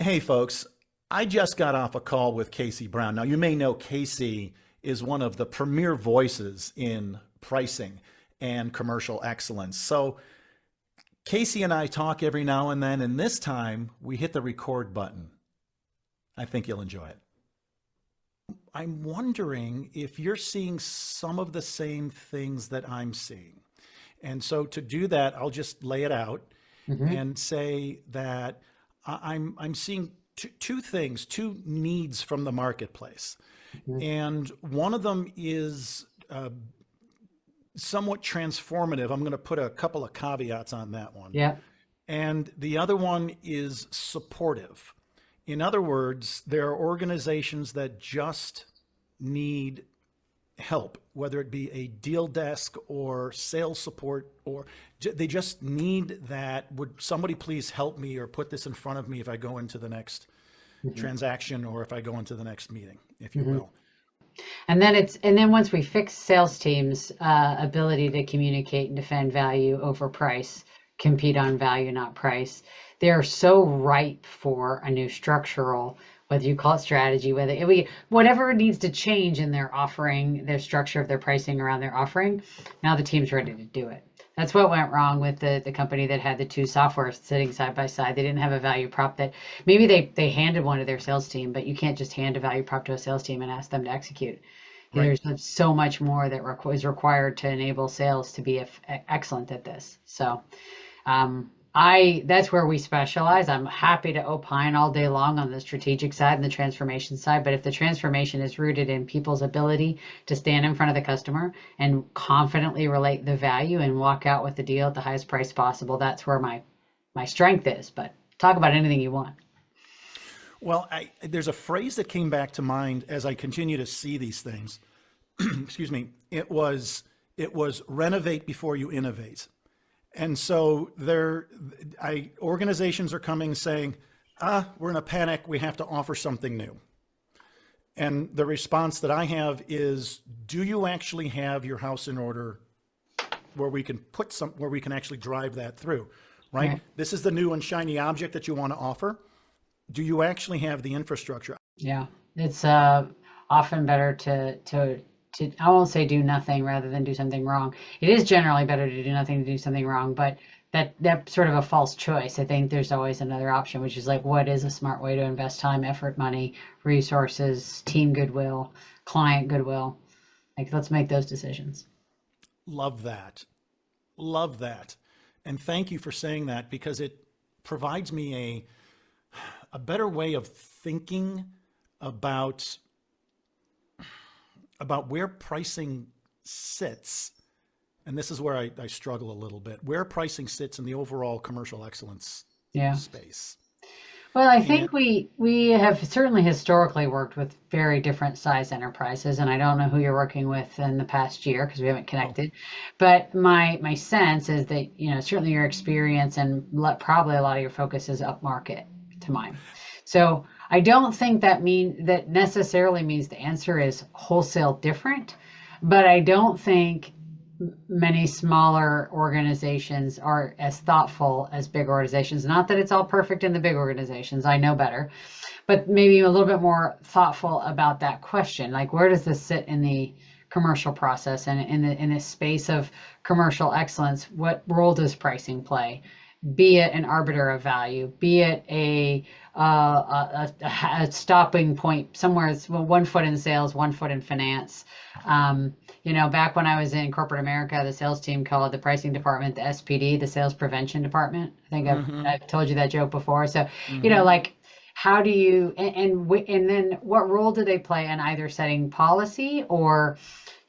Hey, folks. I just got off a call with Casey Brown. Now, you may know Casey is one of the premier voices in pricing and commercial excellence. So, Casey and I talk every now and then, and this time we hit the record button. I think you'll enjoy it. I'm wondering if you're seeing some of the same things that I'm seeing. And so, to do that, I'll just lay it out Hmm. and say that I'm seeing two things, two needs from the marketplace. Hmm. And one of them is somewhat transformative. I'm going to put a couple of caveats on that one. Yeah. And the other one is supportive. In other words, there are organizations that just need help, whether it be a deal desk or sales support, or they just need that. Would somebody please help me or put this in front of me if I go into the next Hmm. transaction or if I go into the next meeting, if you Hmm. will. And then once we fix sales teams' ability to communicate and defend value over price, compete on value, not price, they're so ripe for a new structural, whether you call it strategy, whatever needs to change in their offering, their structure of their pricing around their offering. Now the team's ready to do it. That's what went wrong with the company that had the two software sitting side by side. They didn't have a value prop that maybe they handed one to their sales team, but you can't just hand a value prop to a sales team and ask them to execute. Right. There's so much more that is required to enable sales to be excellent at this. So I that's where we specialize. I'm happy to opine all day long on the strategic side and the transformation side, but if the transformation is rooted in people's ability to stand in front of the customer and confidently relate the value and walk out with the deal at the highest price possible, that's where my strength is. But talk about anything you want. Well, there's a phrase that came back to mind as I continue to see these things. Excuse me. It was renovate before you innovate. And so organizations are coming saying, we're in a panic. We have to offer something new. And the response that I have is, do you actually have your house in order where we can actually drive that through, right? Right. This is the new and shiny object that you want to offer. Do you actually have the infrastructure? Yeah, it's often better to I won't say do nothing rather than do something wrong. It is generally better to do nothing to do something wrong, but that's sort of a false choice. I think there's always another option, which is like what is a smart way to invest time, effort, money, resources, team goodwill, client goodwill. Like let's make those decisions. Love that. Love that. And thank you for saying that because it provides me a better way of thinking about where pricing sits. And this is where I struggle a little bit, where pricing sits in the overall commercial excellence Yeah. space. Well, I And think we have certainly historically worked with very different size enterprises, and I don't know who you're working with in the past year because we haven't oh, connected. But my sense is that certainly your experience and probably a lot of your focus is upmarket to mine. So I don't think that necessarily means the answer is wholesale different, but I don't think many smaller organizations are as thoughtful as big organizations. Not that it's all perfect in the big organizations, I know better, but maybe a little bit more thoughtful about that question. Like, where does this sit in the commercial process and in the space of commercial excellence? What role does pricing play? Be it an arbiter of value, be it a stopping point somewhere. It's well, one foot in sales, one foot in finance. Back when I was in corporate America, the sales team called the pricing department the SPD, the sales prevention department. I think mm-hmm, I've told you that joke before. So, mm-hmm. like how do you and then what role do they play in either setting policy or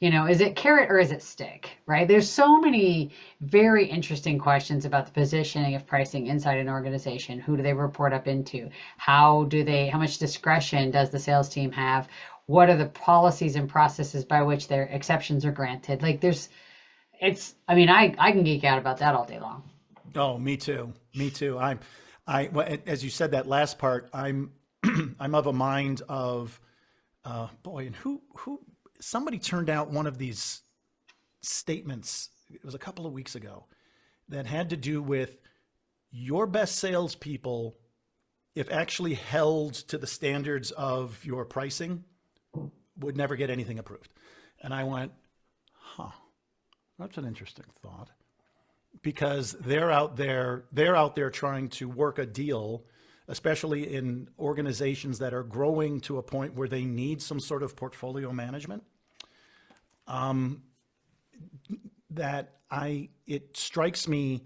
is it carrot or is it stick, right? There's so many very interesting questions about the positioning of pricing inside an organization. Who do they report up into? How much discretion does the sales team have? What are the policies and processes by which their exceptions are granted? Like I can geek out about that all day long. Oh, me too. Me too. Well, as you said that last part, I'm of a mind of, boy, and who, somebody turned out one of these statements. It was a couple of weeks ago that had to do with your best salespeople if actually held to the standards of your pricing, would never get anything approved. And I went, huh, that's an interesting thought. Because they're out there trying to work a deal, especially in organizations that are growing to a point where they need some sort of portfolio management. It strikes me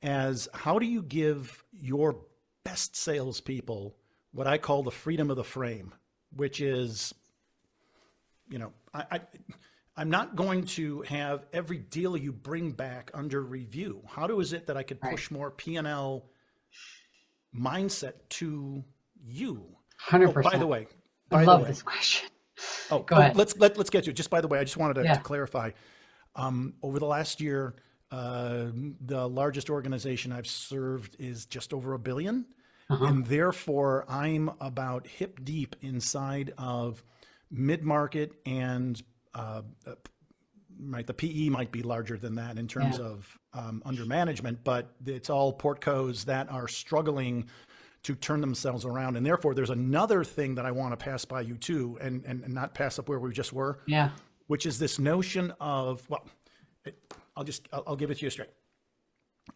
as, how do you give your best salespeople what I call the freedom of the frame, which is, I'm not going to have every deal you bring back under review. How is it that I could push more P&L mindset to you? 100%. Oh, by the way, I love this question. Oh, go ahead. Let's get to it. Just by the way, I just wanted to clarify. Over the last year, the largest organization I've served is just over $1 billion. And therefore, I'm about hip deep inside of mid-market and the PE might be larger than that in terms of under management, but it's all portcos that are struggling to turn themselves around. And therefore, there's another thing that I want to pass by you too, and not pass up where we just were, which is this notion of, I'll give it to you straight.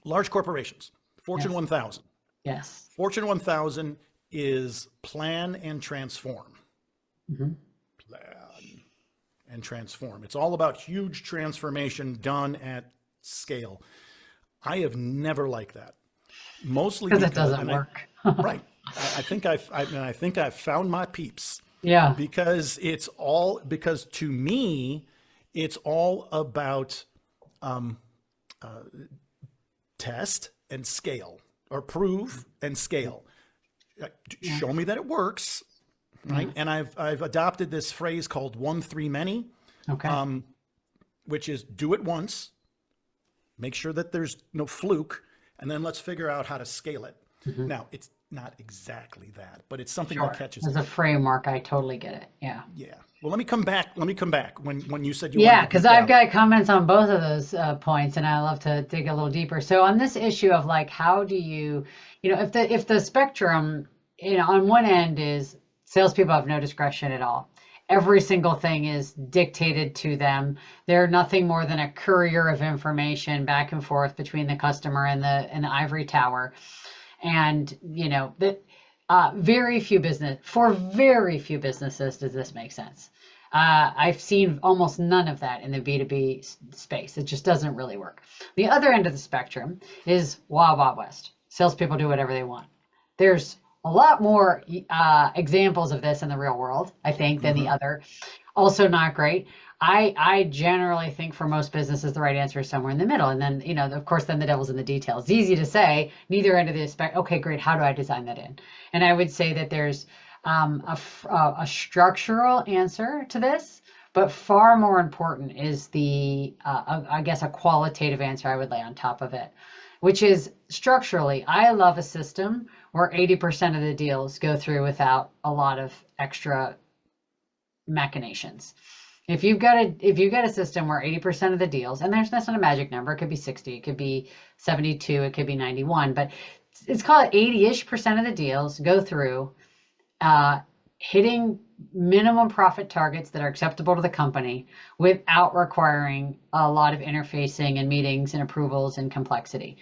Large corporations, Fortune 1000. Yes. Fortune 1000 is plan and transform. Plan and transform. It's all about huge transformation done at scale. I have never liked that. Mostly because it doesn't work. Right. I think I've found my peeps. Yeah. Because to me, it's all about test and scale, or prove and scale. Show me that it works. Right. And I've adopted this phrase called 1-3 many, which is do it once, make sure that there's no fluke, and then let's figure out how to scale it. Now, it's not exactly that, but it's something that catches. As a framework, I totally get it. Yeah. Yeah. Well, let me come back. When you said you because I've got comments on both of those points, and I love to dig a little deeper. So on this issue of like, how do you, if the spectrum, on one end is salespeople have no discretion at all. Every single thing is dictated to them. They're nothing more than a courier of information back and forth between the customer and the ivory tower. And, very few businesses does this make sense. I've seen almost none of that in the B2B space. It just doesn't really work. The other end of the spectrum is Wild Wild West. Salespeople do whatever they want. There's a lot more examples of this in the real world, I think, than the other. Also not great. I generally think for most businesses, the right answer is somewhere in the middle. And then, of course, then the devil's in the details. It's easy to say, neither end of the spectrum. Okay, great. How do I design that in? And I would say that there's a structural answer to this, but far more important is a qualitative answer I would lay on top of it, which is structurally, I love a system where 80% of the deals go through without a lot of extra machinations. If you've got a system where 80% of the deals, and that's not a magic number, it could be 60, it could be 72, it could be 91, but it's called 80-ish% of the deals go through hitting minimum profit targets that are acceptable to the company without requiring a lot of interfacing and meetings and approvals and complexity.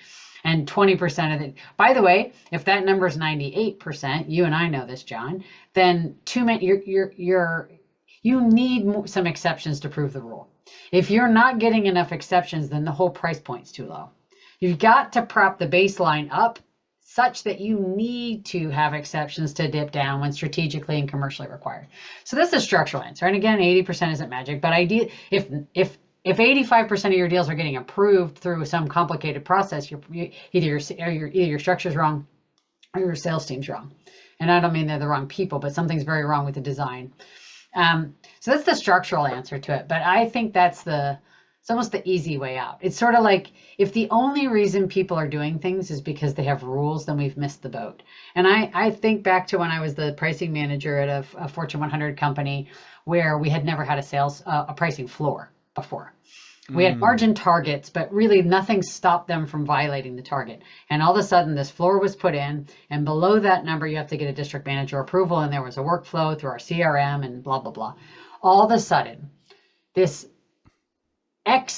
And 20% of it, by the way, if that number is 98%, you and I know this, John, then you need some exceptions to prove the rule. If you're not getting enough exceptions, then the whole price point's too low. You've got to prop the baseline up such that you need to have exceptions to dip down when strategically and commercially required. So that's the structural answer. And again, 80% isn't magic, but if 85% of your deals are getting approved through some complicated process, either your structure's wrong or your sales team's wrong. And I don't mean they're the wrong people, but something's very wrong with the design. So that's the structural answer to it. But I think it's almost the easy way out. It's sort of like if the only reason people are doing things is because they have rules, then we've missed the boat. And I think back to when I was the pricing manager at a Fortune 100 company where we had never had a pricing floor before. We had margin targets, but really nothing stopped them from violating the target. And all of a sudden, this floor was put in, and below that number, you have to get a district manager approval, and there was a workflow through our CRM and blah, blah, blah. All of a sudden, this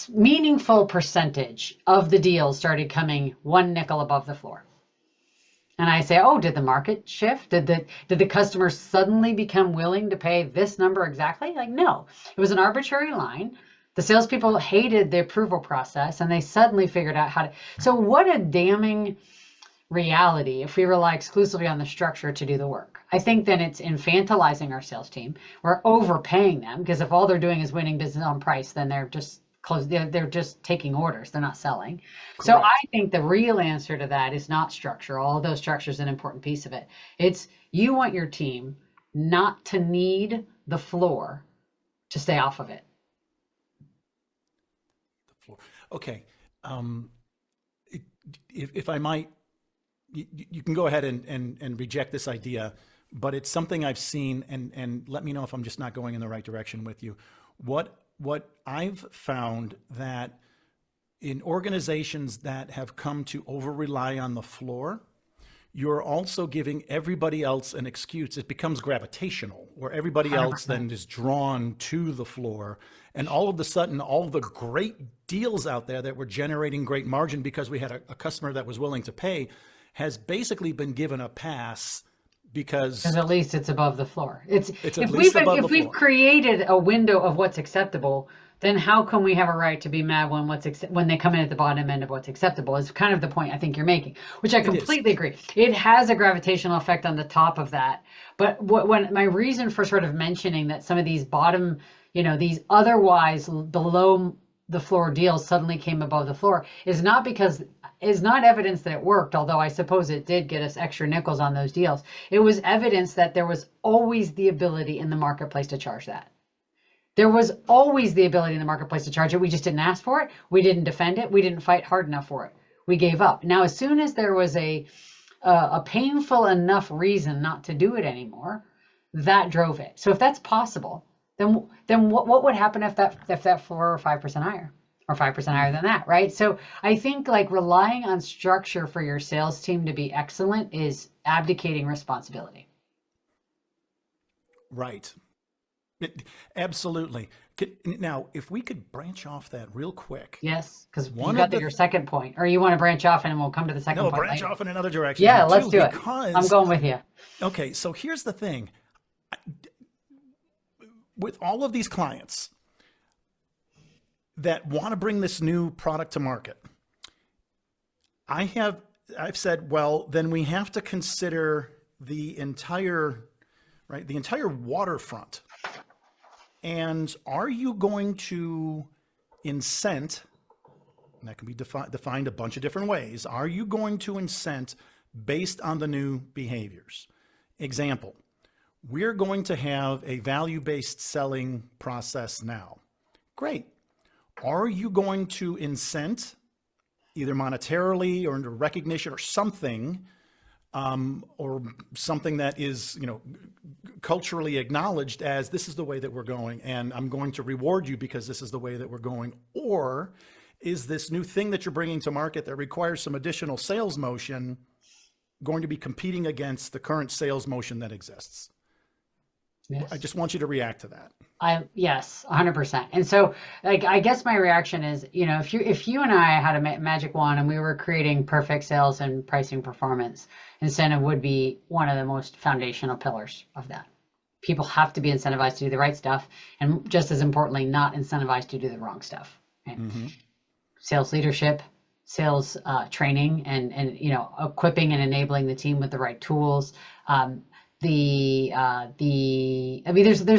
meaningful percentage of the deals started coming 1 nickel above the floor. And I say, oh, did the market shift? Did the customers suddenly become willing to pay this number exactly? Like, no, it was an arbitrary line. The salespeople hated the approval process, and they suddenly figured out how to. So what a damning reality if we rely exclusively on the structure to do the work. I think then it's infantilizing our sales team. We're overpaying them, because if all they're doing is winning business on price, then they're just they're just taking orders. They're not selling. Correct. So I think the real answer to that is not structure, although structure is an important piece of it. It's you want your team not to need the floor to stay off of it. Okay. If I might, you can go ahead and reject this idea, but it's something I've seen, and let me know if I'm just not going in the right direction with you. What I've found that in organizations that have come to over-rely on the floor, you're also giving everybody else an excuse. It becomes gravitational, where everybody else 100%. Then is drawn to the floor. And all of a sudden, all the great deals out there that were generating great margin because we had a customer that was willing to pay has basically been given a pass because at least it's above the floor. If we've created a window of what's acceptable, then how can we have a right to be mad when they come in at the bottom end of what's acceptable? Is kind of the point I think you're making, which I completely agree. It has a gravitational effect on the top of that. But when my reason for sort of mentioning that some of these bottom, these otherwise below the floor deals suddenly came above the floor is not evidence that it worked, although I suppose it did get us extra nickels on those deals. It was evidence that there was always the ability in the marketplace to charge that. There was always the ability in the marketplace to charge it. We just didn't ask for it. We didn't defend it. We didn't fight hard enough for it. We gave up. Now, as soon as there was a painful enough reason not to do it anymore, that drove it. So if that's possible, then what would happen if that 4 or 5% higher, or 5% higher than that, right? So I think like relying on structure for your sales team to be excellent is abdicating responsibility. Right. Absolutely. Now, if we could branch off that real quick. Yes, because you got your second point, or you want to branch off and we'll come to the second point. No, branch off in another direction. Yeah, let's do it. I'm going with you. Okay, so here's the thing. With all of these clients that want to bring this new product to market, I've said, well, then we have to consider the entire waterfront. And are you going to incent, and that can be defined a bunch of different ways, are you going to incent based on the new behaviors? Example, we're going to have a value-based selling process now. Great. Are you going to incent either monetarily or under recognition or something, or something that is, culturally acknowledged as this is the way that we're going, and I'm going to reward you because this is the way that we're going? Or is this new thing that you're bringing to market that requires some additional sales motion going to be competing against the current sales motion that exists? Yes. I just want you to react to that. Yes, 100%. And so, I guess my reaction is, if you and I had a magic wand and we were creating perfect sales and pricing performance, incentive would be one of the most foundational pillars of that. People have to be incentivized to do the right stuff, and just as importantly, not incentivized to do the wrong stuff. Right? Mm-hmm. Sales leadership, sales training, and equipping and enabling the team with the right tools. There's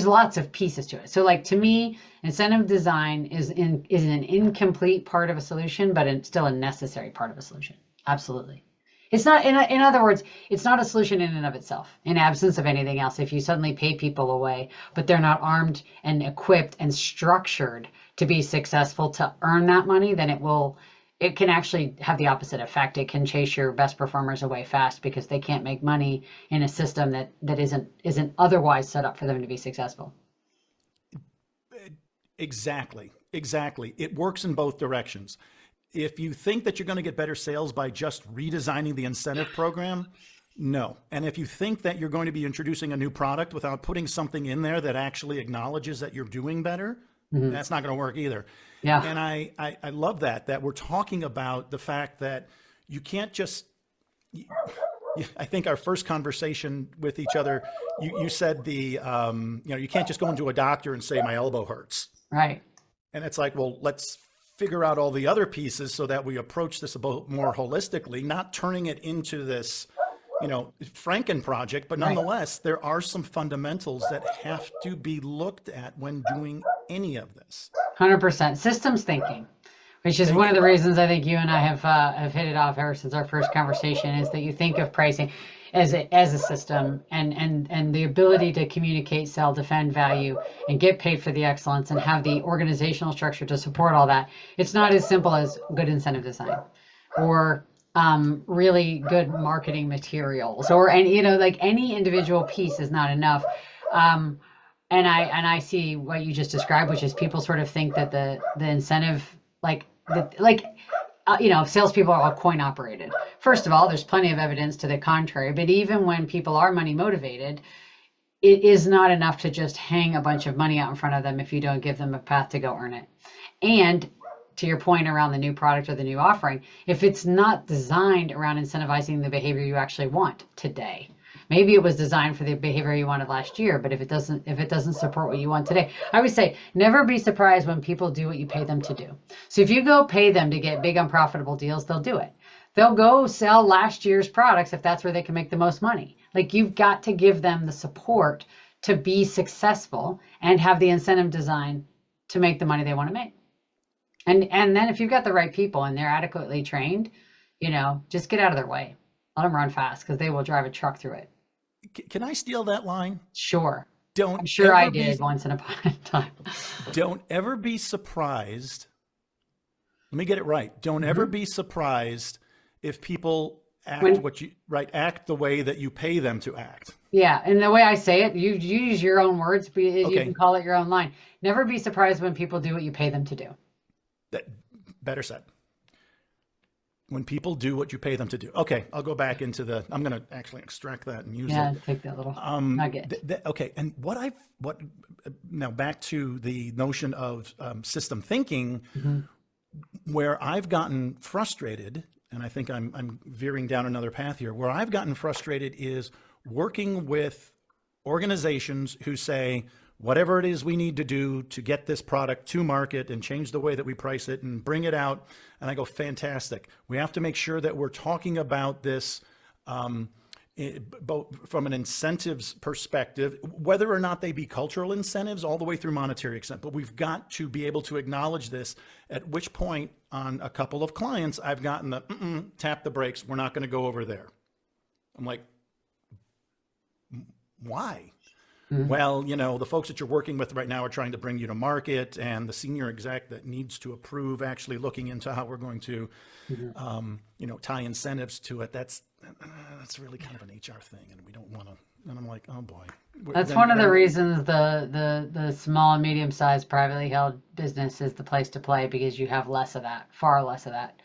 lots of pieces to it. So to me, incentive design is an incomplete part of a solution, but it's still a necessary part of a solution. Absolutely. It's not, in other words, it's not a solution in and of itself, in absence of anything else. If you suddenly pay people away, but they're not armed and equipped and structured to be successful to earn that money, then it can actually have the opposite effect. It can chase your best performers away fast because they can't make money in a system that isn't otherwise set up for them to be successful. Exactly. Exactly. It works in both directions. If you think that you're going to get better sales by just redesigning the incentive program, no. And if you think that you're going to be introducing a new product without putting something in there that actually acknowledges that you're doing better, Hmm. that's not going to work either. Yeah. And I love that we're talking about the fact that you can't just, I think our first conversation with each other, you said you can't just go into a doctor and say my elbow hurts. Right. And it's like, well, let's figure out all the other pieces so that we approach this a bit more holistically, not turning it into this, Franken project, but Right. nonetheless, there are some fundamentals that have to be looked at when doing any of this. 100% systems thinking, which is Thank one of you. the reasons I think you and I have hit it off ever since our first conversation, is that you think of pricing as a system, and the ability to communicate, sell, defend value, and get paid for the excellence, and have the organizational structure to support all that. It's not as simple as good incentive design or really good marketing materials, or, and like any individual piece is not enough. Um, and I see what you just described, which is people sort of think that the incentive, salespeople are all coin operated. First of all, there's plenty of evidence to the contrary. But even when people are money motivated, it is not enough to just hang a bunch of money out in front of them if you don't give them a path to go earn it. And to your point around the new product or the new offering, if it's not designed around incentivizing the behavior you actually want today, maybe it was designed for the behavior you wanted last year, but if it doesn't support what you want today, I would say never be surprised when people do what you pay them to do. So if you go pay them to get big unprofitable deals, they'll do it. They'll go sell last year's products if that's where they can make the most money. Like, you've got to give them the support to be successful and have the incentive design to make the money they want to make. And then if you've got the right people and they're adequately trained, just get out of their way. Let them run fast, because they will drive a truck through it. Can I steal that line? Sure. Don't I'm sure I ever be did once in a time. don't ever be surprised. Let me get it right. Don't ever be surprised if people act When, act the way that you pay them to act. yeah, and the way I say it, you use your own words, but you can Okay, call it your own line. Never be surprised when people do what you pay them to do. that better said. When people do what you pay them to do. Okay, I'll go back into I'm going to actually extract that and use Yeah, it. take that little nugget. Okay, and now back to the notion of system thinking, Hmm. where I've gotten frustrated, and I think I'm veering down another path here. Where I've gotten frustrated is working with organizations who say, whatever it is we need to do to get this product to market and change the way that we price it and bring it out. And I go, fantastic. We have to make sure that we're talking about this both from an incentives perspective, whether or not they be cultural incentives all the way through monetary incentive. But we've got to be able to acknowledge this, at which point on a couple of clients, I've gotten the tap the brakes. We're not going to go over there. I'm like, why? Well, the folks that you're working with right now are trying to bring you to market, and the senior exec that needs to approve actually looking into how we're going to, tie incentives to it. That's really kind of an HR thing, and we don't want to. And I'm like, oh boy. That's one of the reasons the small and medium sized privately held business is the place to play, because you have less of that, far less of that.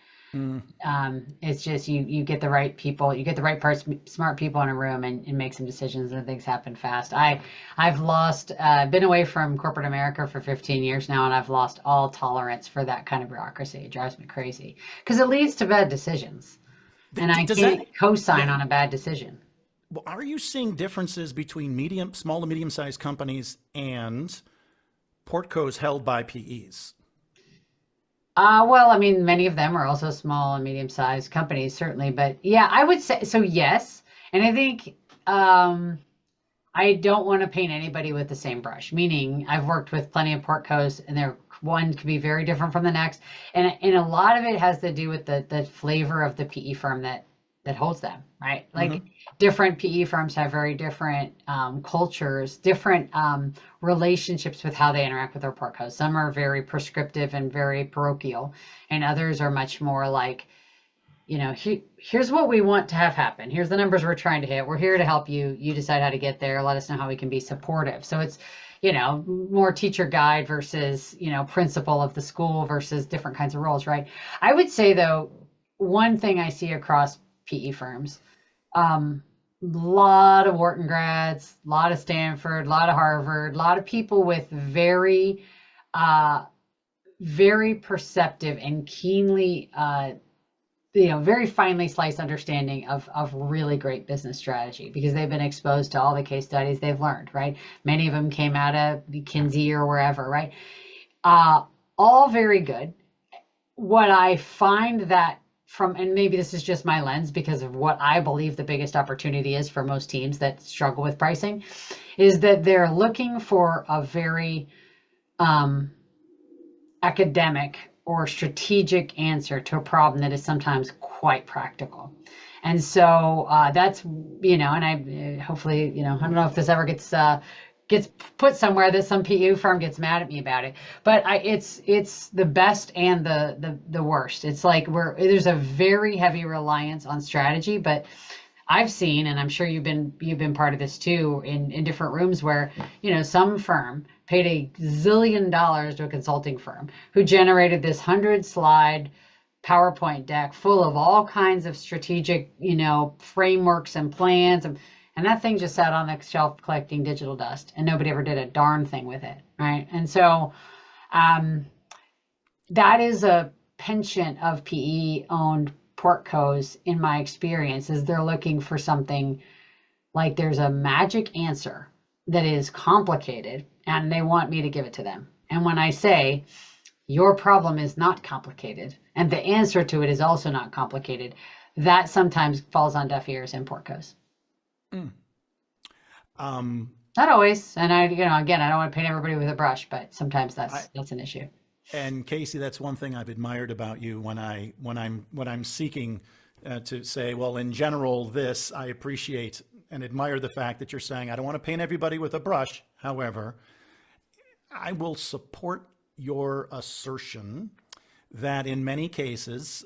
It's just you get the right people, you get the right smart people in a room, and make some decisions, and things happen fast. I've lost been away from corporate America for 15 years now, and I've lost all tolerance for that kind of bureaucracy. It drives me crazy because it leads to bad decisions, and I can't co-sign on a bad decision. Well, are you seeing differences between small to medium sized companies and portcos held by PEs? Well, I mean, many of them are also small and medium-sized companies, certainly. But yeah, I would say so, yes. And I think I don't want to paint anybody with the same brush, meaning I've worked with plenty of portcos, and one could be very different from the next. And a lot of it has to do with the flavor of the PE firm that holds them, right? Like, different PE firms have very different cultures, different relationships with how they interact with their portcos. Some are very prescriptive and very parochial, and others are much more like, here's what we want to have happen. Here's the numbers we're trying to hit. We're here to help you. You decide how to get there. Let us know how we can be supportive. So more teacher guide versus, principal of the school versus different kinds of roles, right? I would say though, one thing I see across PE firms, lot of Wharton grads, a lot of Stanford, a lot of Harvard, a lot of people with very, uh, very perceptive and keenly, very finely sliced understanding of really great business strategy because they've been exposed to all the case studies they've learned, right? Many of them came out of McKinsey or wherever, right? All very good. What I find that and maybe this is just my lens because of what I believe the biggest opportunity is for most teams that struggle with pricing, is that they're looking for a very academic or strategic answer to a problem that is sometimes quite practical. And so that's, and I hopefully, I don't know if this ever gets put somewhere that some PE firm gets mad at me about it, but it's the best and the worst. It's like there's a very heavy reliance on strategy, but I've seen, and I'm sure you've been part of this too, in different rooms where, some firm paid $1 zillion to a consulting firm who generated this 100-slide PowerPoint deck full of all kinds of strategic, frameworks and plans. And that thing just sat on the shelf collecting digital dust and nobody ever did a darn thing with it. Right. And so that is a penchant of PE owned portcos in my experience, is they're looking for something like there's a magic answer that is complicated and they want me to give it to them. And when I say your problem is not complicated and the answer to it is also not complicated, that sometimes falls on deaf ears in portcos. Not always. And again, I don't want to paint everybody with a brush, but sometimes that's an issue. And Casey, that's one thing I've admired about you when I'm seeking to say, well, in general, I appreciate and admire the fact that you're saying, I don't want to paint everybody with a brush. However, I will support your assertion that in many cases,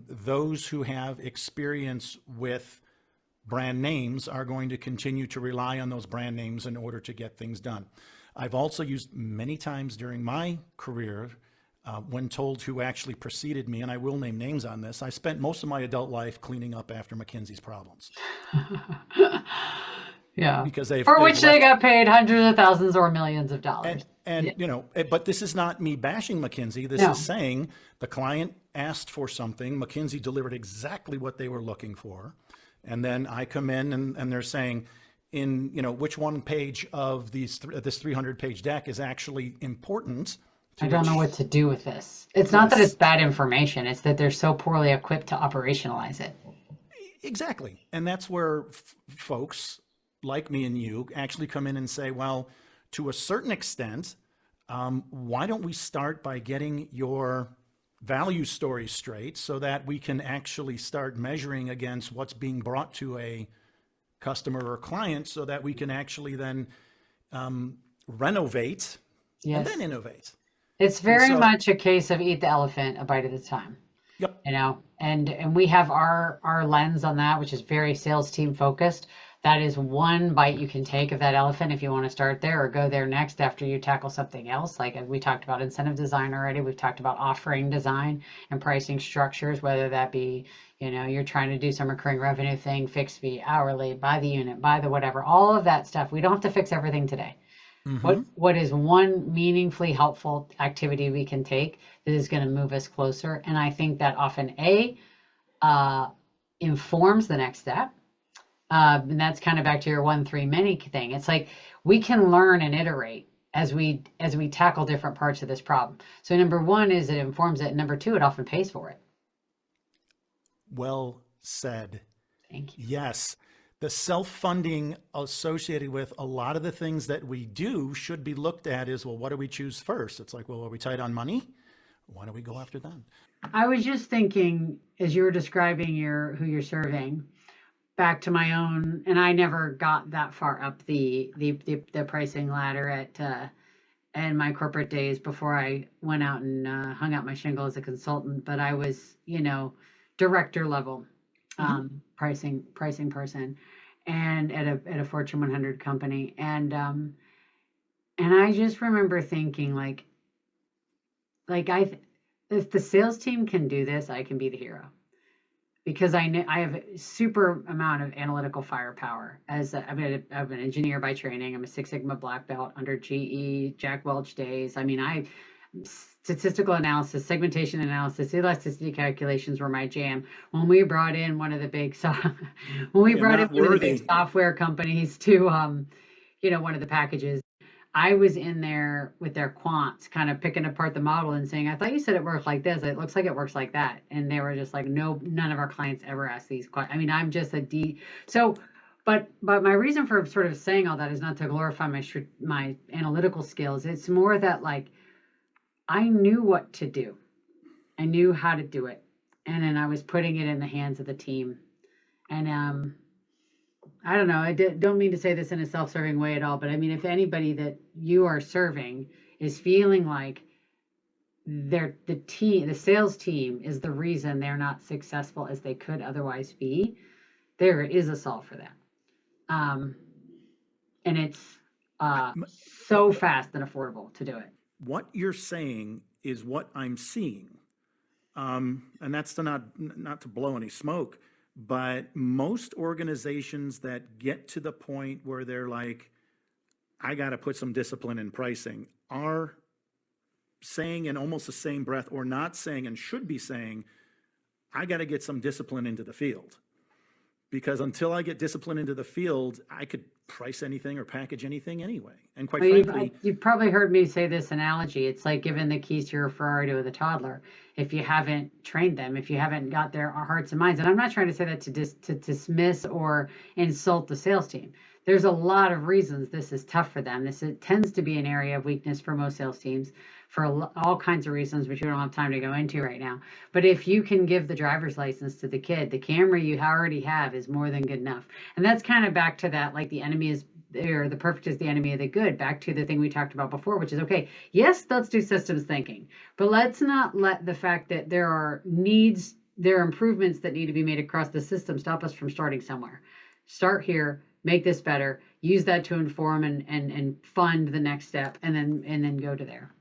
those who have experience with brand names are going to continue to rely on those brand names in order to get things done. I've also used many times during my career, when told who actually preceded me, and I will name names on this, I spent most of my adult life cleaning up after McKinsey's problems. Yeah. Because they got paid hundreds of thousands or millions of dollars. And but this is not me bashing McKinsey. This is saying the client asked for something. McKinsey delivered exactly what they were looking for. And then I come in and they're saying, which one page of this 300-page deck is actually important. I don't know what to do with this. It's not that it's bad information. It's that they're so poorly equipped to operationalize it. Exactly. And that's where folks like me and you actually come in and say, well, to a certain extent, why don't we start by getting your value story straight so that we can actually start measuring against what's being brought to a customer or client so that we can actually then renovate and then innovate. It's very much a case of eat the elephant a bite at a time. Yep. And we have our lens on that, which is very sales team focused. That is one bite you can take of that elephant if you want to start there or go there next after you tackle something else. Like we talked about incentive design already. We've talked about offering design and pricing structures, whether that be, you're trying to do some recurring revenue thing, fixed fee, hourly, by the unit, by the whatever, all of that stuff. We don't have to fix everything today. Mm-hmm. What is one meaningfully helpful activity we can take that is going to move us closer? And I think that often informs the next step. And that's kind of back to your 1-3 many thing. It's like we can learn and iterate as we tackle different parts of this problem. So number one is it informs it. And number two, it often pays for it. Well said. Thank you. Yes. The self-funding associated with a lot of the things that we do should be looked at as, well, what do we choose first? It's like, well, are we tight on money? Why don't we go after that? I was just thinking, as you were describing who you're serving, back to my own, and I never got that far up the pricing ladder in my corporate days before I went out and hung out my shingle as a consultant. But I was, director level pricing person, and at a Fortune 100 company, and And I just remember thinking like if the sales team can do this, I can be the hero because I know I have a super amount of analytical firepower. I'm an engineer by training. I'm a Six Sigma black belt under GE Jack Welch days. I mean, I statistical analysis, segmentation analysis, elasticity calculations were my jam. When we brought in one of the big when I we am brought in not one of the big worthy. software companies to one of the packages, I was in there with their quants, kind of picking apart the model and saying, I thought you said it worked like this. It looks like it works like that. And they were just like, no, none of our clients ever ask these questions. I mean, I'm just a D. So, but my reason for sort of saying all that is not to glorify my analytical skills. It's more that like I knew what to do. I knew how to do it. And then I was putting it in the hands of the team. And I don't know. Don't mean to say this in a self-serving way at all, but I mean, if anybody that you are serving is feeling like the sales team is the reason they're not successful as they could otherwise be, there is a solve for that. Um, and it's uh, so fast and affordable to do it. What you're saying is what I'm seeing. And that's to not to blow any smoke, but most organizations that get to the point where they're like, I got to put some discipline in pricing, are saying in almost the same breath, or not saying and should be saying, I got to get some discipline into the field. Because until I get discipline into the field, I could price anything or package anything anyway. And quite Well, frankly, you've probably heard me say this analogy. It's like giving the keys to your Ferrari to the toddler. If you haven't trained them, if you haven't got their hearts and minds, and I'm not trying to say that to dismiss or insult the sales team. There's a lot of reasons this is tough for them. It tends to be an area of weakness for most sales teams for all kinds of reasons, which we don't have time to go into right now. But if you can give the driver's license to the kid, the camera you already have is more than good enough. And that's kind of back to that, like the enemy is or the perfect is the enemy of the good, back to the thing we talked about before, which is okay, yes, let's do systems thinking, but let's not let the fact that there are improvements that need to be made across the system stop us from starting somewhere. Start here, make this better, use that to inform and fund the next step, and then go to there.